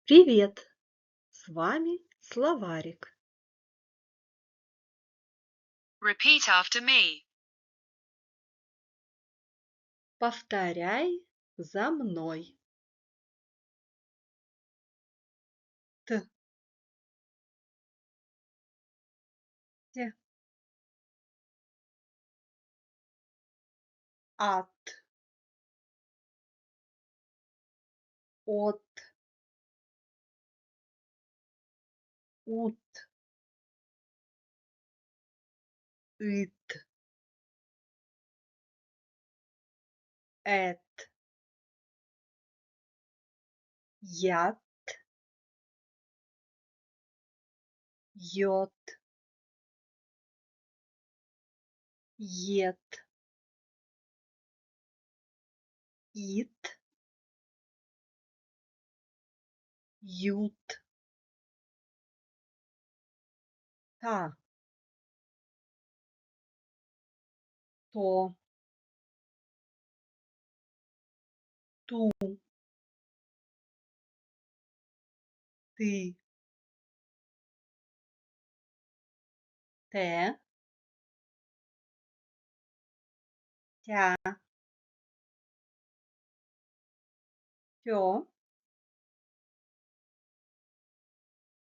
Привет! С вами словарик. Repeat after me. Повторяй за мной. Т, те, от, от, ут, ит, эт, ят, йод, ет, ит, ют, та, то, ту, ты, те, тя, тё,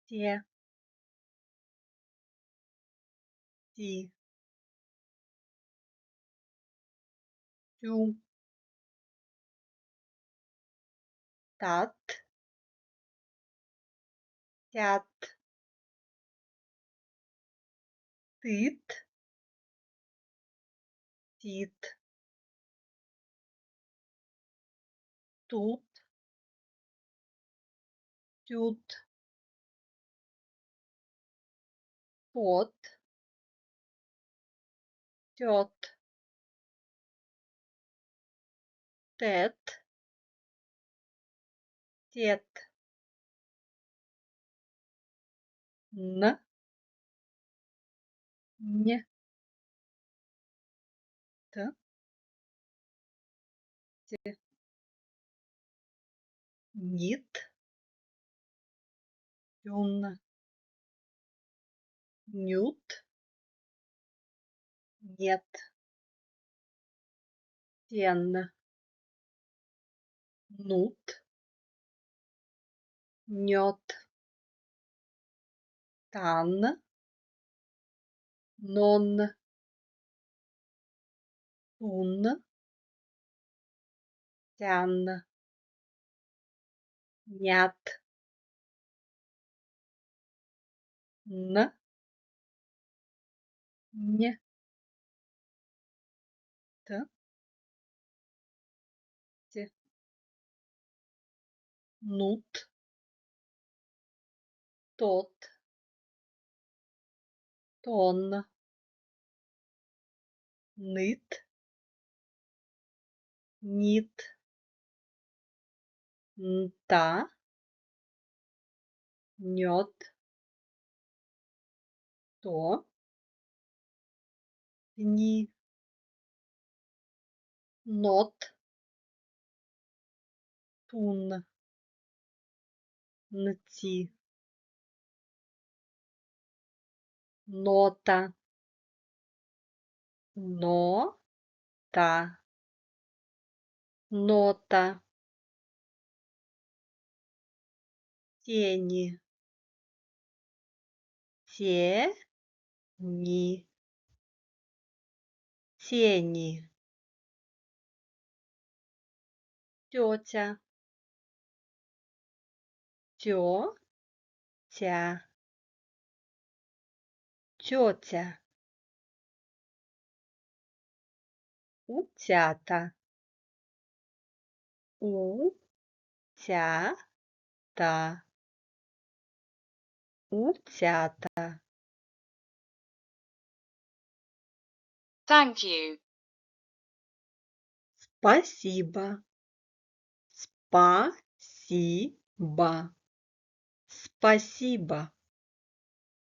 те, ти, тю, тат, тят, тыт, тит, тут, тют, тот, тёт, тет, тет, н, ня, т, те, нит, тюн, нют, нет, тен, нут, нёт, тан, нон, тун, тян, нят, н, ня, т, те, нут, тот, тон, ныт, нит, нта, нёт, то, ни, нот, тун, нти, нота, но, та, нота, тени, те, ни, тени, тетя, тё, тя, тетя, утята, у, тя, та, утята. Thank you. Спасибо, спасибо, спасибо.